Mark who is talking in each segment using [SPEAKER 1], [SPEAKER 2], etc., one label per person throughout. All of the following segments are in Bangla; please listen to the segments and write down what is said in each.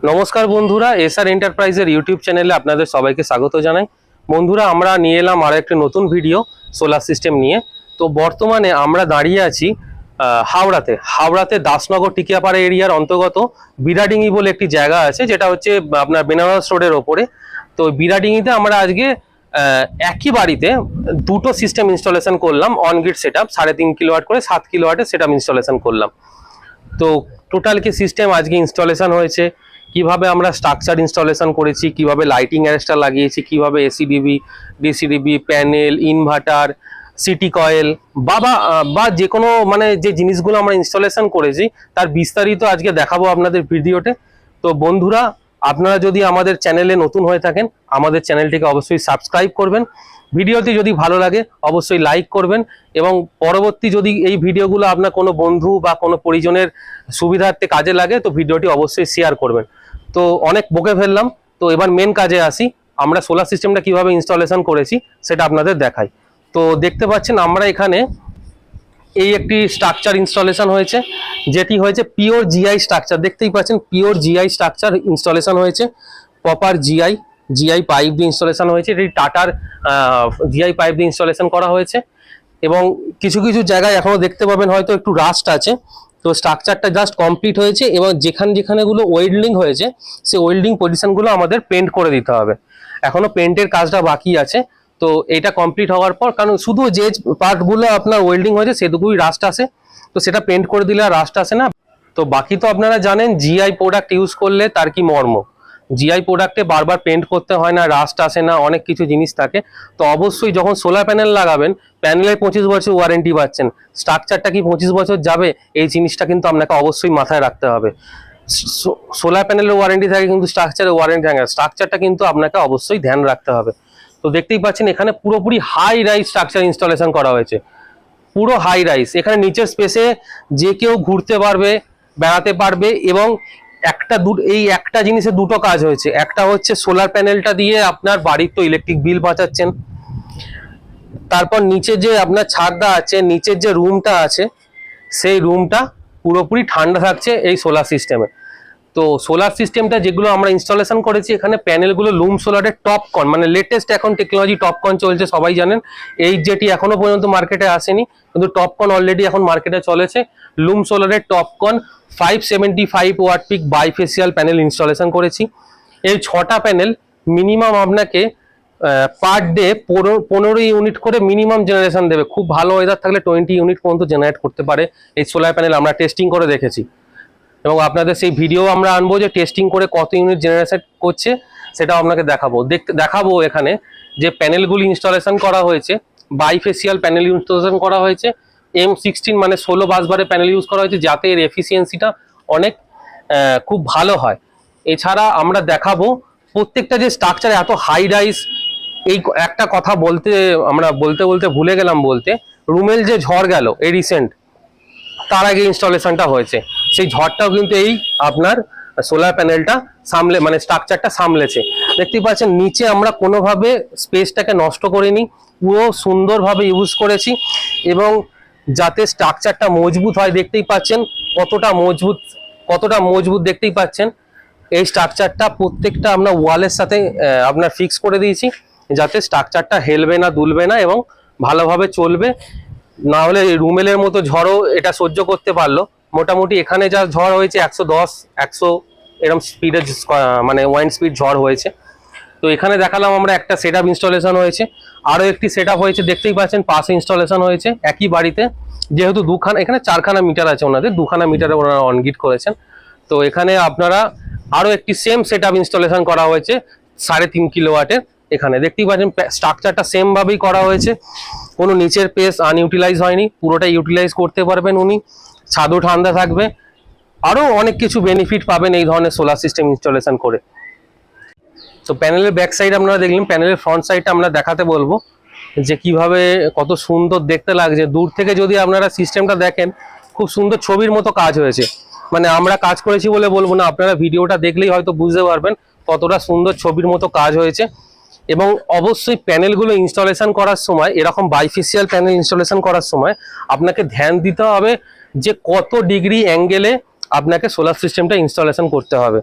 [SPEAKER 1] নমস্কার বন্ধুরা, এসআর এন্টারপ্রাইজের ইউটিউব চ্যানেলে আপনাদের সবাইকে স্বাগত জানাই। বন্ধুরা, আমরা নিয়ে এলাম আর একটি নতুন ভিডিও সোলার সিস্টেম নিয়ে। তো বর্তমানে আমরা দাঁড়িয়ে আছি হাওড়াতে দাসনগর টিকিয়াপাড়া এরিয়ার অন্তর্গত বিরাডিঙি বলে একটি জায়গা আছে, যেটা হচ্ছে আপনার বেনারস রোডের ওপরে। তো বিরাডিঙিতে আমরা আজকে একই বাড়িতে দুটো সিস্টেম ইনস্টলেশন করলাম। On grid set up 3.5 kilowatt করে 7 কিলোওয়াটের সেট আপ ইনস্টলেশন করলাম। তো টোটাল কি সিস্টেম আজকে ইনস্টলেশন হয়েছে, কিভাবে আমরা স্ট্রাকচার ইনস্টলেশন করেছি, কিভাবে লাইটিং অ্যারেস্টার লাগিয়েছি, কিভাবে ACDB, DCDB, panel, inverter, city coil বা যে কোনো মানে যে জিনিসগুলো আমরা ইনস্টলেশন করেছি তার বিস্তারিত আজকে দেখাবো আপনাদের ভিডিওতে। তো বন্ধুরা, আপনারা যদি আমাদের চ্যানেলে নতুন হয়ে থাকেন, আমাদের চ্যানেলটিকে অবশ্যই সাবস্ক্রাইব করবেন। ভিডিওটি যদি ভালো লাগে অবশ্যই লাইক করবেন, এবং পরবর্তী যদি এই ভিডিওগুলো আপনার কোনো বন্ধু বা কোনো পরিজনের সুবিধার্থে কাজে লাগে তো ভিডিওটি অবশ্যই শেয়ার করবেন। তো অনেক বকে ফেললাম, তো এবার মেন কাজে আসি। আমরা সোলার সিস্টেমটা কিভাবে ইনস্টলেশন করেছি সেটা আপনাদের দেখাই। তো দেখতে পাচ্ছেন আমরা এখানে এই একটি স্ট্রাকচার ইনস্টলেশন হয়েছে, যেটি হয়েছে পিওর জিআই স্ট্রাকচার। দেখতেই পাচ্ছেন পিওর জিআই স্ট্রাকচার ইনস্টলেশন হয়েছে। প্রপার জিআই পাইপ দিয়ে ইনস্টলেশন হয়েছে। এটি টাটার জিআই পাইপ দিয়ে ইনস্টলেশন করা হয়েছে, এবং কিছু কিছু জায়গায় এখনো দেখতে পাবেন হয়তো একটু রাস্ট আছে। তো স্ট্রাকচারটা জাস্ট কমপ্লিট হয়েছে, এবং যেখানেগুলো ওয়েল্ডিং হয়েছে সেই ওয়েল্ডিং পজিশনগুলো আমাদের পেন্ট করে দিতে হবে। এখনো পেন্টের কাজটা বাকি আছে। তো এটা কমপ্লিট হওয়ার পর, কারণ শুধু যে পার্টগুলো আপনার ওয়েল্ডিং হয়েছে সেটুকুই রাস্ট আসে, তো সেটা পেন্ট করে দিলে আর রাস্ট আসে না। তো বাকি তো আপনারা জানেন জিআই প্রোডাক্ট ইউজ করলে তার কি মর্ম। জিআই প্রোডাক্টে বারবার পেন্ট করতে হয় না, রাস্ট আসে না, অনেক কিছু জিনিস থাকে। তো অবশ্যই যখন সোলার প্যানেল লাগাবেন, প্যানেলে 25 বছর ওয়ারেন্টি পাচ্ছেন, স্ট্রাকচারটা কি 25 বছর যাবে এই জিনিসটা কিন্তু আপনাকে অবশ্যই মাথায় রাখতে হবে। সোলার প্যানেলের ওয়ারেন্টি থাকে কিন্তু স্ট্রাকচারের ওয়ারেন্টি থাকে না, স্ট্রাকচারটা কিন্তু আপনাকে অবশ্যই ধ্যান রাখতে হবে। তো দেখতেই পাচ্ছেন এখানে পুরোপুরি হাই রাইজ স্ট্রাকচার ইনস্টলেশন করা হয়েছে, পুরো হাই রাইজ। এখানে নিচের স্পেসে যে কেউ ঘুরতে পারবে, বেড়াতে পারবে, এবং এই একটা জিনিসের দুটো কাজ হয়েছে। একটা হচ্ছে সোলার প্যানেলটা দিয়ে আপনার বাড়ির তো ইলেকট্রিক বিল বাঁচাচ্ছেন, তারপর নিচে যে আপনার ছাদটা আছে, নিচের যে রুমটা আছে সেই রুমটা পুরোপুরি ঠান্ডা থাকছে এই সোলার সিস্টেমে। তো সোলার সিস্টেমটা যেগুলো আমরা ইনস্টলেশন করেছি, এখানে প্যানেলগুলো লুম সোলারের টপকন, মানে লেটেস্ট এখন টেকনোলজি টপকন চলছে, সবাই জানেন। এই যেটি এখনো পর্যন্ত মার্কেটে আসেনি, কিন্তু টপকন অলরেডি এখন মার্কেটে চলেছে। লুম সোলারের TOPCon 575 watt peak bifacial panel installation করেছি। এই 6টা প্যানেল মিনিমাম আপনাকে পার ডে 15 ইউনিট করে মিনিমাম জেনারেশন দেবে। খুব ভালো ওয়েদার থাকলে 20 ইউনিট পর্যন্ত জেনারেট করতে পারে এই সোলার প্যানেল। আমরা টেস্টিং করে দেখেছি, এবং আপনাদের সেই ভিডিও আমরা আনবো যে টেস্টিং করে কত ইউনিট জেনারেশন করছে সেটাও আপনাকে দেখাবো। এখানে যে প্যানেলগুলি ইনস্টলেশন করা হয়েছে, বাইফেসিয়াল প্যানেল ইনস্টলেশন করা হয়েছে, M16 মানে 16 বাসবারের প্যানেল ইউজ করা হয়েছে, যাতে এর এফিসিয়েন্সিটা অনেক খুব ভালো হয়। এছাড়া আমরা দেখাবো প্রত্যেকটা যে স্ট্রাকচার এত হাই রাইজ। এই একটা কথা আমরা বলতে ভুলে গেলাম বলতে, রুমেল যে ঝড় গেল এই রিসেন্ট, তার আগে ইনস্টলেশনটা হয়েছে, সেই ঝড়টাও কিন্তু এই আপনার সোলার প্যানেলটা মানে স্ট্রাকচারটা সামলেছে। দেখতেই পাচ্ছেন নিচে আমরা কোনোভাবে স্পেসটাকে নষ্ট করিনি, পুরো সুন্দরভাবে ইউজ করেছি, এবং যাতে স্ট্রাকচারটা মজবুত হয়। দেখতেই পাচ্ছেন কতটা মজবুত দেখতেই পাচ্ছেন। এই স্ট্রাকচারটা প্রত্যেকটা আমরা ওয়ালের সাথে আপনার ফিক্স করে দিয়েছি, যাতে স্ট্রাকচারটা হেলবে না, দুলবে না, এবং ভালোভাবে চলবে। না হলে রুমেলের মতো ঝড়ও এটা সহ্য করতে পারলো। মোটামুটি এখানে যা ঝড় হয়েছে 110-100 এরকম স্পিডের মানে ওয়াইন্ড স্পিড ঝড় হয়েছে। তো এখানে দেখালাম আমরা একটা সেট আপ ইনস্টলেশন হয়েছে, আরও একটি সেট আপ হয়েছে দেখতেই পাচ্ছেন পাশে ইনস্টলেশন হয়েছে একই বাড়িতে। যেহেতু এখানে 4খানা মিটার আছে ওনাদের, 2খানা মিটারে ওনারা অনগ্রিড করেছেন। তো এখানে আপনারা আরও একটি সেম সেট আপ ইনস্টলেশন করা হয়েছে 3.5 কিলোওয়াটের। এখানে দেখতেই পাচ্ছেন স্ট্রাকচারটা সেম ভাবেই করা হয়েছে, কোনো নিচের পেস আনইউটিলাইজ হয়নি, পুরোটা ইউটিলাইজ করতে পারবেন উনি। ছাদও ঠান্ডা থাকবে, আরও অনেক কিছু বেনিফিট পাবেন এই ধরনের সোলার সিস্টেম ইনস্টলেশন করে। তো প্যানেলের ব্যাক সাইড আপনারা দেখলেন, প্যানেলের ফ্রন্ট সাইডটা আমরা দেখাতে বলবো যে কিভাবে কত সুন্দর দেখতে লাগছে। দূর থেকে যদি আপনারা সিস্টেমটা দেখেন, খুব সুন্দর ছবির মতো কাজ হয়েছে। মানে আমরা কাজ করেছি বলে বলবো না, আপনারা ভিডিওটা দেখলেই হয়তো বুঝতে পারবেন কতটা সুন্দর ছবির মতো কাজ হয়েছে। এবং অবশ্যই প্যানেলগুলো ইনস্টলেশন করার সময়, এরকম বাইফেসিয়াল প্যানেল ইনস্টলেশন করার সময় আপনাকে ধ্যান দিতে হবে যে কত ডিগ্রি অ্যাঙ্গেলে আপনাকে সোলার সিস্টেমটা ইনস্টলেশন করতে হবে।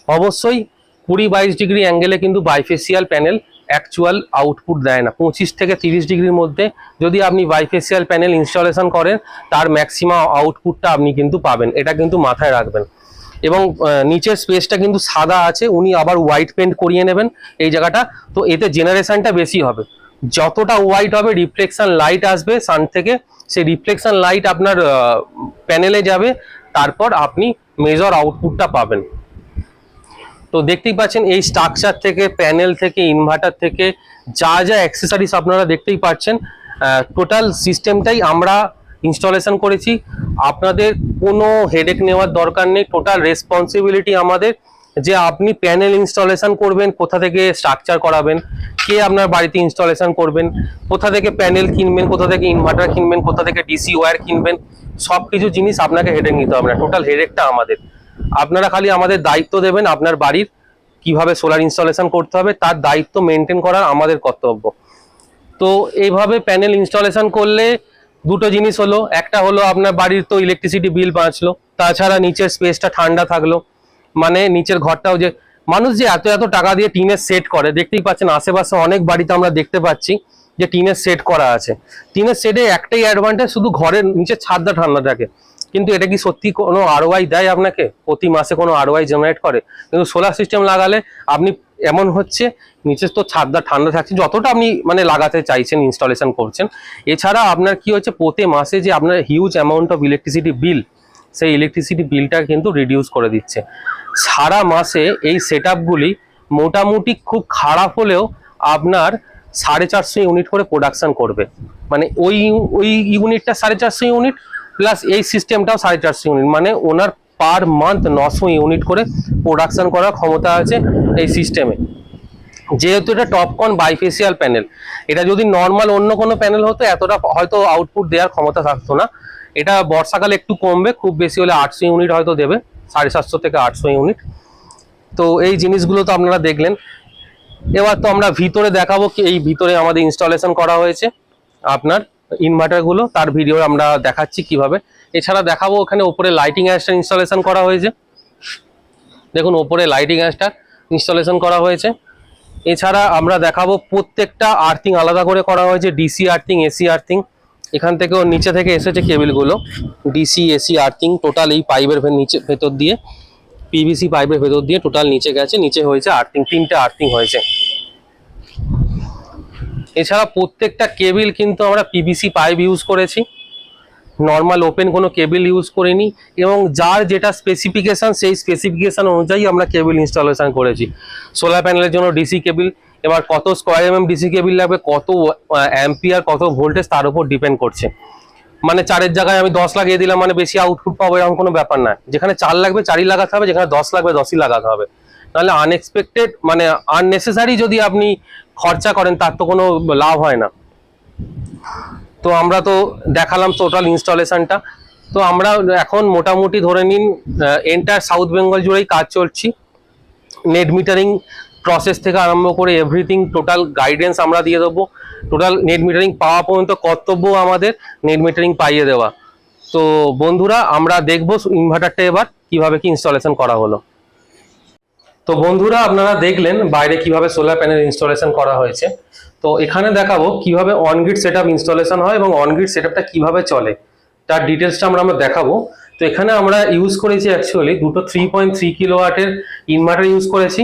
[SPEAKER 1] অবশ্যই 20-22 ডিগ্রি অ্যাঙ্গেলে কিন্তু বাইফেসিয়াল প্যানেল অ্যাকচুয়াল আউটপুট দেয় না। 25 থেকে 30 ডিগ্রির মধ্যে যদি আপনি বাইফেসিয়াল প্যানেল ইনস্টলেশন করেন, তার ম্যাক্সিমাম আউটপুটটা আপনি কিন্তু পাবেন, এটা কিন্তু মাথায় রাখবেন। এবং নিচের স্পেসটা কিন্তু সাদা আছে, উনি আবার হোয়াইট পেন্ট করিয়ে নেবেন এই জায়গাটা, তো এতে জেনারেশনটা বেশি হবে। যতটা হোয়াইট হবে রিফ্লেকশন লাইট আসবে সান থেকে, সেই রিফ্লেকশন লাইট আপনার প্যানেলে যাবে, তারপর আপনি মেজর আউটপুটটা পাবেন। তো দেখতেই পাচ্ছেন এই স্ট্রাকচার থেকে, প্যানেল থেকে, ইনভার্টার থেকে যা যা অ্যাক্সেসরিজ আপনারা দেখতেই পাচ্ছেন, টোটাল সিস্টেমটাই আমরা ইনস্টলেশন করেছি। আপনাদের কোনো হেডেক নেওয়ার দরকার নেই, টোটাল রেসপন্সিবিলিটি আমাদের, যে আপনি প্যানেল ইনস্টলেশন করবেন, কোথা থেকে স্ট্রাকচার করাবেন, কে আপনার বাড়িতে ইনস্টলেশন করবেন, কোথা থেকে প্যানেল কিনবেন, কোথা থেকে ইনভার্টার কিনবেন, কোথা থেকে ডিসি ওয়্যার কিনবেন, সব কিছু জিনিস আপনাকে হেডেক নিতে হবে না, টোটাল হেডেকটা আমাদের। আপনারা খালি আমাদের দায়িত্ব দেবেন, আপনার বাড়ির কিভাবে সোলার ইনস্টলেশন করতে হবে তার দায়িত্ব মেনটেন করা আমাদের কর্তব্য। তো এইভাবে প্যানেল ইনস্টলেশন করলে দুটো জিনিস হলো, একটা হলো আপনার বাড়ির তো ইলেকট্রিসিটি বিল বাঁচলো, তাছাড়া নিচের স্পেসটা ঠান্ডা থাকলো, মানে নিচের ঘরটাও যে মানুষ যে এত এত টাকা দিয়ে টিনের সেট করে, দেখতেই পাচ্ছেন আশেপাশে অনেক বাড়িতে আমরা দেখতে পাচ্ছি যে টিনের সেট করা আছে। টিনের সেটে একটাই অ্যাডভান্টেজ, শুধু ঘরের নিচে ছাদটা ঠান্ডা থাকে, কিন্তু এটা কি সত্যি কোনো আরওআই দেয় আপনাকে, প্রতি মাসে কোনো আরওআই জেনারেট করে? কিন্তু সোলার সিস্টেম লাগালে আপনি এমন হচ্ছে, নিচে তো ছাদটা ঠান্ডা থাকছে যতটা আপনি মানে লাগাতে চাইছেন, ইনস্টলেশন করছেন। এছাড়া আপনার কি হচ্ছে, প্রতি মাসে যে আপনার huge amount of electricity bill, সেই ইলেকট্রিসিটি বিলটা কিন্তু রিডিউস করে দিচ্ছে। সারা মাসে এই সেট আপগুলি মোটামুটি খুব খারাপ হলেও আপনার 450 ইউনিট করে প্রোডাকশন করবে, মানে ওই ওই ইউনিটটা 450 ইউনিট প্লাস এই সিস্টেমটাও 450 ইউনিট, মানে ওনার পার মান্থ 900 ইউনিট করে প্রোডাকশন করার ক্ষমতা আছে এই সিস্টেমে। যেহেতু এটা টপকন বাইফেসিয়াল প্যানেল, এটা যদি নর্মাল অন্য কোনো প্যানেল হতো এতটা হয়তো আউটপুট দেওয়ার ক্ষমতা থাকতো না। এটা বর্ষাকালে একটু কমবে, খুব বেশি হলে 800 ইউনিট হয়তো দেবে, 750 থেকে 800 ইউনিট। তো এই জিনিসগুলো তো আপনারা দেখলেন। এবার তো আমরা ভিতরে দেখাবো কি এই ভিতরে আমাদের ইনস্টলেশন করা হয়েছে আপনার ইনভার্টারগুলো, তার ভিডিও আমরা দেখাচ্ছি কিভাবে। এছাড়া দেখাবো ওখানে ওপরে লাইটিং অ্যাসটা ইনস্টলেশন করা হয়েছে, দেখুন ওপরে লাইটিং অ্যাসটা ইনস্টলেশন করা হয়েছে। এছাড়া আমরা দেখাবো প্রত্যেকটা আর্থিং আলাদা করে করা হয়েছে, ডিসি আর্থিং, এসি আর্থিং, এখান থেকেও নিচে থেকে এসেছে কেবিলগুলো, ডিসি এসি আর্থিং টোটাল এই পাইপের নিচে ভেতর দিয়ে, পিভিসি পাইপের ভেতর দিয়ে টোটাল নিচে গেছে, নিচে হয়েছে আর্থিং, 3টে আর্থিং হয়েছে। এছাড়া প্রত্যেকটা কেবিল কিন্তু আমরা পিভিসি পাইপ ইউজ করেছি, নর্মাল ওপেন কোনো কেবিল ইউজ করিনি, এবং যার যেটা স্পেসিফিকেশন সেই স্পেসিফিকেশন অনুযায়ী আমরা কেবিল ইনস্টলেশন করেছি। সোলার প্যানেলের জন্য ডিসি কেবিল, এবার কত স্কোয়ার ডিসি কেবিল লাগবে, কত অ্যাম্পিয়ার, কত ভোল্টেজ, তার উপর ডিপেন্ড করছে। মানে 4-এর জায়গায় আমি 10 লাগিয়ে দিলাম মানে বেশি আউটপুট পাবো এরকম কোনো ব্যাপার না, যেখানে 4 লাগবে 4ই লাগাতে হবে, যেখানে 10 লাগবে 10ই লাগাতে হবে। নাহলে আনএক্সপেক্টেড মানে আননেসেসারি যদি আপনি খরচা করেন তার তো কোনো লাভ হয় না। তো আমরা তো দেখালাম টোটাল ইনস্টলেশনটা। তো আমরা এখন মোটামুটি ধরে নিন এন্টার সাউথ বেঙ্গল জুড়েই কাজ চলছি, নেট মিটারিং প্রসেস থেকে আরম্ভ করে এভরিথিং টোটাল গাইডেন্স আমরা দিয়ে দেবো। টোটাল নেট মিটারিং পাওয়া পর্যন্ত কর্তব্য আমাদের নেট মিটারিং পাইয়ে দেওয়া। তো বন্ধুরা আমরা দেখবো ইনভার্টারটা এবার কিভাবে কি ইনস্টলেশন করা হলো। তো বন্ধুরা আপনারা দেখলেন বাইরে কিভাবে সোলার প্যানেল ইনস্টলেশন করা হয়েছে। তো এখানে দেখাবো কিভাবে অন গ্রিড সেটআপ ইনস্টলেশন হয় এবং অন গ্রিড সেটআপটা কিভাবে চলে তার ডিটেলসটা আমরা দেখাবো। তো এখানে আমরা ইউজ করেছি অ্যাকচুয়ালি দুটো 3.3 কিলোওয়াটের ইনভার্টার ইউজ করেছি,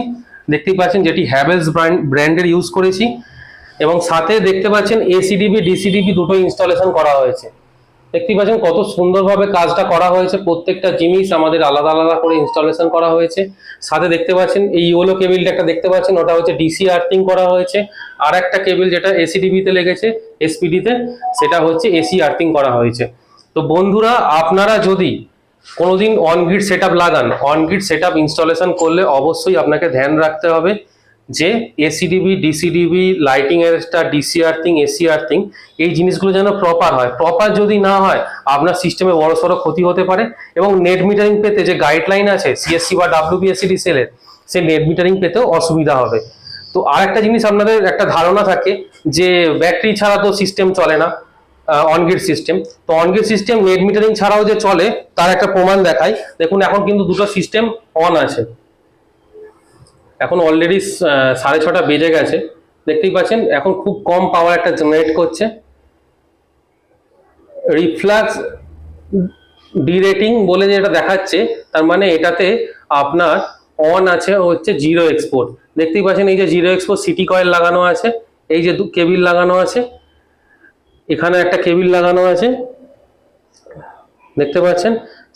[SPEAKER 1] দেখতেই পাচ্ছেন, যেটি হ্যাভেলস ব্র্যান্ডের ইউজ করেছি, এবং সাথে দেখতে পাচ্ছেন এসিডিবি ডিসিডিবি দুটো ইনস্টলেশন করা হয়েছে। দেখতে পাচ্ছেন কত সুন্দরভাবে কাজটা করা হয়েছে, প্রত্যেকটা জিনিস আমাদের আলাদা আলাদা করে ইনস্টলেশন করা হয়েছে। সাথে দেখতে পাচ্ছেন এই ইয়েলো কেবিলটা একটা দেখতে পাচ্ছেন, ওটা হচ্ছে ডিসি আর্থিং করা হয়েছে। আর একটা কেবিল যেটা এসিডিবি তে লেগেছে এসপিডি তে, সেটা হচ্ছে এসি আর্থিং করা হয়েছে। তো বন্ধুরা আপনারা যদি কোনোদিন অন গ্রিড সেটআপ লাগান, অন গ্রিড সেটআপ ইনস্টলেশন করলে অবশ্যই আপনাকে ধ্যান রাখতে হবে যে ACDB DCDB lighting arrester DC earthing AC earthing এই জিনিসগুলো যেন প্রপার হয়। প্রপার যদি না হয় আপনার সিস্টেমে বড়সড় ক্ষতি হতে পারে, এবং নেট মিটারিং পেতে যে গাইডলাইন আছে সিএসসি বা ডাব্লিউবিএসসিডি সেলের, সেই নেট মিটারিং পেতেও অসুবিধা হবে। তো আর একটা জিনিস আপনাদের একটা ধারণা থাকে যে ব্যাটারি ছাড়া তো সিস্টেম চলে না, অন গ্রিড সিস্টেম। তো on grid system net metering ছাড়াও যে চলে তার একটা প্রমাণ দেখাই। দেখুন এখন কিন্তু দুটো সিস্টেম অন আছে, এখন অলরেডি 6:30 বেজে গেছে, দেখতেই পাচ্ছেন এখন খুব কম পাওয়ার একটা জেনারেট করছে। রিফ্লাক্স ডিরেটিং বলে যেটা দেখাচ্ছে, তার মানে এটাতে আপনার অন আছে হচ্ছে জিরো এক্সপোর্ট। দেখতেই পাচ্ছেন এই যে জিরো এক্সপোর্ট সিটি কয়েল লাগানো আছে, এই যে কেবিল লাগানো আছে, এখানে একটা কেবিল লাগানো আছে দেখতে পাচ্ছেন,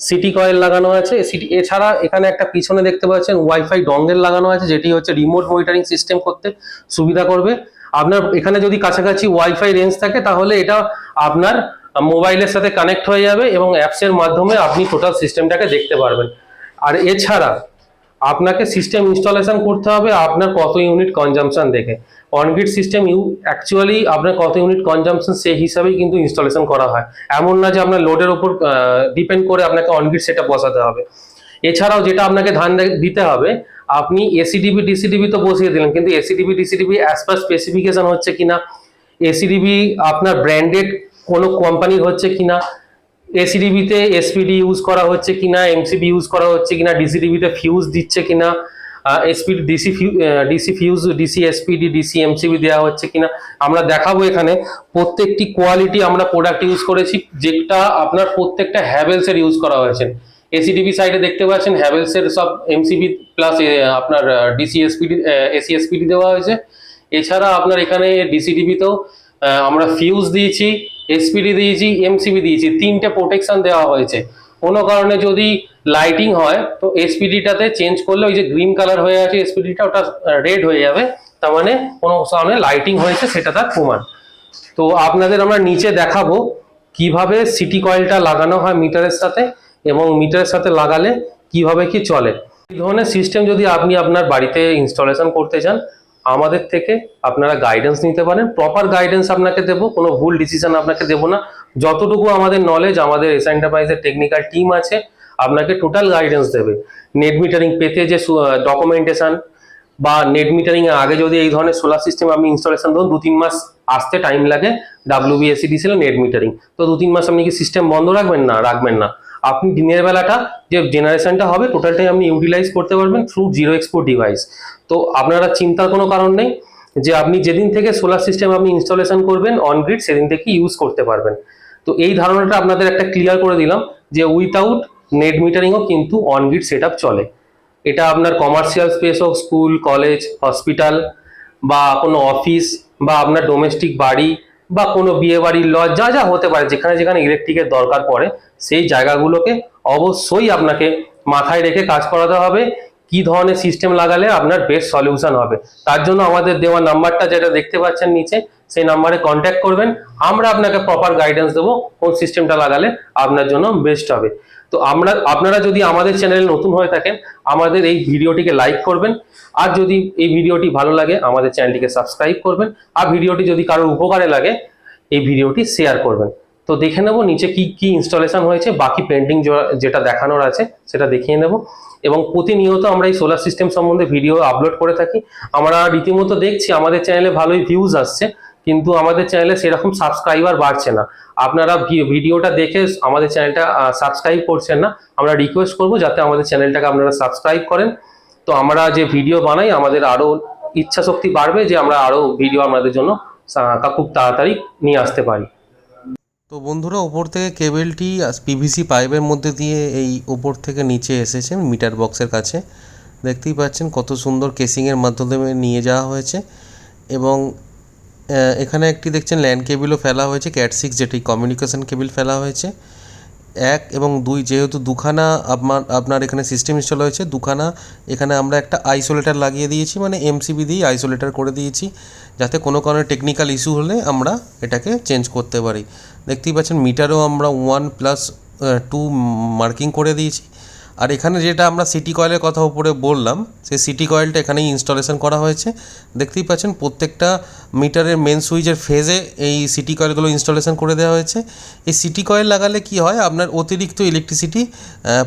[SPEAKER 1] সিটি কয়েল লাগানো আছে সিটি। এছাড়া এখানে একটা পিছনে দেখতে পাচ্ছেন ওয়াইফাই ডঙ্গেল লাগানো আছে, যেটি হচ্ছে রিমোট মনিটরিং সিস্টেম করতে সুবিধা করবে। আপনার এখানে যদি কাছাকাছি ওয়াইফাই রেঞ্জ থাকে তাহলে এটা আপনার মোবাইলের সাথে কানেক্ট হয়ে যাবে এবং অ্যাপসের মাধ্যমে আপনি টোটাল সিস্টেমটাকে দেখতে পারবেন। আর এছাড়া আপনাকে সিস্টেম ইনস্টলেশন করতে হবে আপনার কত ইউনিট কনজাম্পশন দেখে। অনগ্রিড সিস্টেম অ্যাকচুয়ালি আপনার কত ইউনিট কনজাম্পশন সেই হিসাবেই কিন্তু ইনস্টলেশন করা হয়, এমন না যে আপনার লোডের ওপর ডিপেন্ড করে আপনাকে অনগ্রিড সেটা বসাতে হবে। এছাড়াও যেটা আপনাকে ধ্যান দিতে হবে, আপনি এসিডিবি ডিসিডিবি তো বসিয়ে দিলেন, কিন্তু ACDB DCDB as per specification হচ্ছে কিনা, এসিডিবি আপনার ব্র্যান্ডেড কোনো কোম্পানির হচ্ছে কিনা, এসিডিবিতে এসপিডি ইউজ করা হচ্ছে কিনা, এমসিবি ইউজ করা হচ্ছে কিনা, ডিসিডিবিতে ফিউজ দিচ্ছে কিনা, SPD DC fuse, DC SPD, DC MCB দেওয়া হচ্ছে কিনা আমরা দেখাবো। এখানে প্রত্যেকটি কোয়ালিটি আমরা প্রোডাক্ট ইউজ করেছি, যেটা আপনার প্রত্যেকটা হ্যাভেলস এর ইউজ করা হয়েছে। এসিডিবি সাইডে দেখতে পাচ্ছেন হ্যাভেলস এর সব এমসিবি প্লাস আপনার ডিসি এসপিডি এসি এসপিডি দেওয়া হয়েছে। এছাড়া আপনার এখানে ডিসিডিবিতেও আমরা ফিউজ দিয়েছি, এসপিডি দিয়েছি, এমসিবি দিয়েছি, তিনটে প্রোটেকশন দেওয়া হয়েছে। কোনো কারণে যদি লাইটিং হয় তো এসপিডিটাতে চেঞ্জ করলে ওই যে গ্রিন কালার হয়ে আছে এসপিডিটা, ওটা রেড হয়ে যাবে, তার মানে কোনো কারণে লাইটিং হয়েছে সেটা তার প্রমাণ। তো আপনাদের আমরা নিচে দেখাবো কিভাবে সিটি কয়েলটা লাগানো হয় মিটারের সাথে, এবং মিটারের সাথে লাগালে কিভাবে কি চলে। এই ধরনের সিস্টেম যদি আপনি আপনার বাড়িতে ইনস্টলেশন করতে চান, আমাদের থেকে আপনারা গাইডেন্স নিতে পারেন, প্রপার গাইডেন্স আপনাকে দেবো, কোনো ভুল ডিসিশন আপনাকে দেবো না। যতটুকু আমাদের নলেজ, আমাদের এস এন্টারপ্রাইজের টেকনিক্যাল টিম আছে আপনাকে টোটাল গাইডেন্স দেবে। নেট মিটারিং পেতে যে ডকুমেন্টেশন বা নেট মিটারিং এর আগে যদি এই ধরনের সোলার সিস্টেম আপনি ইনস্টলেশন ধরুন 2-3 মাস আসতে টাইম লাগে, WBSCD ছিল নেট মিটারিং, তো 2-3 মাস আপনি কি সিস্টেম বন্ধ রাখবেন? না, রাখবেন না। আপনি দিনের বেলাটা যে জেনারেশনটা হবে টোটালটাই আপনি ইউটিলাইজ করতে পারবেন থ্রু জিরো এক্সপোর্ট ডিভাইস। তো আপনারা চিন্তার কোনো কারণ নেই, যে আপনি যেদিন থেকে সোলার সিস্টেম আপনি ইনস্টলেশন করবেন অনগ্রিড সেদিন থেকে ইউজ করতে পারবেন। তো এই ধারণাটা আপনাদের একটা ক্লিয়ার করে দিলাম যে উইথাউট নেট মিটারিংও কিন্তু অনগ্রিড সেট আপ চলে। এটা আপনার কমার্শিয়াল স্পেস হোক, স্কুল, কলেজ, হসপিটাল বা কোনো অফিস বা আপনার ডোমেস্টিক বাড়ি বা কোনো বিয়ে বাড়ির লজ, যা যা হতে পারে যেখানে যেখানে ইলেকট্রিকের দরকার পড়ে সেই জায়গাগুলোকে অবশ্যই আপনাকে মাথায় রেখে কাজ করাতে হবে কি ধরনের সিস্টেম লাগালে আপনার বেস্ট সলিউশন হবে। তার জন্য আমাদের দেওয়া নাম্বারটা যেটা দেখতে পাচ্ছেন নিচে, সেই নাম্বারে কন্ট্যাক্ট করবেন, আমরা আপনাকে প্রপার গাইডেন্স দেবো কোন সিস্টেমটা লাগালে আপনার জন্য বেস্ট হবে। তো আপনারা যদি আমাদের চ্যানেলে নতুন হয়ে থাকেন আমাদের এই ভিডিওটিকে লাইক করবেন, আর যদি এই ভিডিওটি ভালো লাগে আমাদের চ্যানেলটিকে সাবস্ক্রাইব করবেন, আর ভিডিওটি যদি কারোর উপকারে লাগে এই ভিডিওটি শেয়ার করবেন। তো দেখে নেব নিচে কি কি ইনস্টলেশন হয়েছে, বাকি পেন্টিং যেটা দেখানোর আছে সেটা দেখিয়ে নেব। এবং প্রতিনিয়ত আমরা এই সোলার সিস্টেম সম্বন্ধে ভিডিও আপলোড করে থাকি। আমরা রীতিমতো দেখছি আমাদের চ্যানেলে ভালোই ভিউজ আসছে, কিন্তু আমাদের চ্যানেলে সেরকম সাবস্ক্রাইবার বাড়ছে না। আপনারা ভিডিওটা দেখে আমাদের চ্যানেলটা সাবস্ক্রাইব করছেন না, আমরা রিকোয়েস্ট করব যাতে আমাদের চ্যানেলটাকে আপনারা সাবস্ক্রাইব করেন। তো আমরা যে ভিডিও বানাই আমাদের আরো ইচ্ছা শক্তি বাড়বে যে আমরা আরো ভিডিও আপনাদের জন্য খুব তাড়াতাড়ি নিয়ে আসতে পারি।
[SPEAKER 2] তো বন্ধুরা, ওপর থেকে কেবেলটি পিভিসি পাইপের মধ্যে দিয়ে এই ওপর থেকে নিচে এসেছে মিটার বক্সের কাছে। দেখতেই পাচ্ছেন কত সুন্দর কেসিংয়ের মাধ্যমে নিয়ে যাওয়া হয়েছে। এবং এখানে একটি দেখছেন ল্যান্ড কেবিলও ফেলা হয়েছে, ক্যাট 6 যেটি কমিউনিকেশন কেবিল ফেলা হয়েছে। 1 এবং 2 যেহেতু দুখানা আপনার এখানে সিস্টেম ইনস্টল হয়েছে, দুখানা এখানে আমরা একটা আইসোলেটার লাগিয়ে দিয়েছি, মানে এমসিবি দিয়ে আইসোলেটার করে দিয়েছি, যাতে কোনো কারণে টেকনিক্যাল ইস্যু হলে আমরা এটাকে চেঞ্জ করতে পারি। দেখতেই পাচ্ছেন মিটারও আমরা 1+2 মার্কিং করে দিয়েছি। আর এখানে যেটা আমরা সিটি কয়েলের কথা উপরে বললাম, সেই সিটি কয়েলটা এখানেই ইনস্টলেশন করা হয়েছে। দেখতেই পাচ্ছেন প্রত্যেকটা মিটারের মেন সুইচের ফেজে এই সিটি কয়েলগুলো ইনস্টলেশন করে দেওয়া হয়েছে। এই সিটি কয়েল লাগালে কি হয়, আপনার অতিরিক্ত ইলেকট্রিসিটি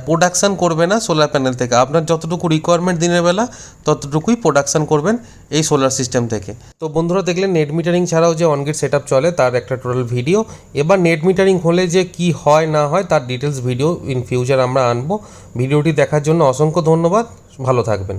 [SPEAKER 2] প্রোডাকশান করবে না সোলার প্যানেল থেকে। আপনার যতটুকু রিকোয়ারমেন্ট দিনের বেলা ততটুকুই প্রোডাকশান করবেন এই সোলার সিস্টেম থেকে। তো বন্ধুরা দেখলেন নেট মিটারিং ছাড়াও যে অনগ্রিড সেট আপ চলে তার একটা টোটাল ভিডিও। এবার নেট মিটারিং হলে যে কি হয় না হয় তার ডিটেলস ভিডিও ইন ফিউচার আমরা আনবো। ভিডিওটি দেখার জন্য অসংখ্য ধন্যবাদ, ভালো থাকবেন।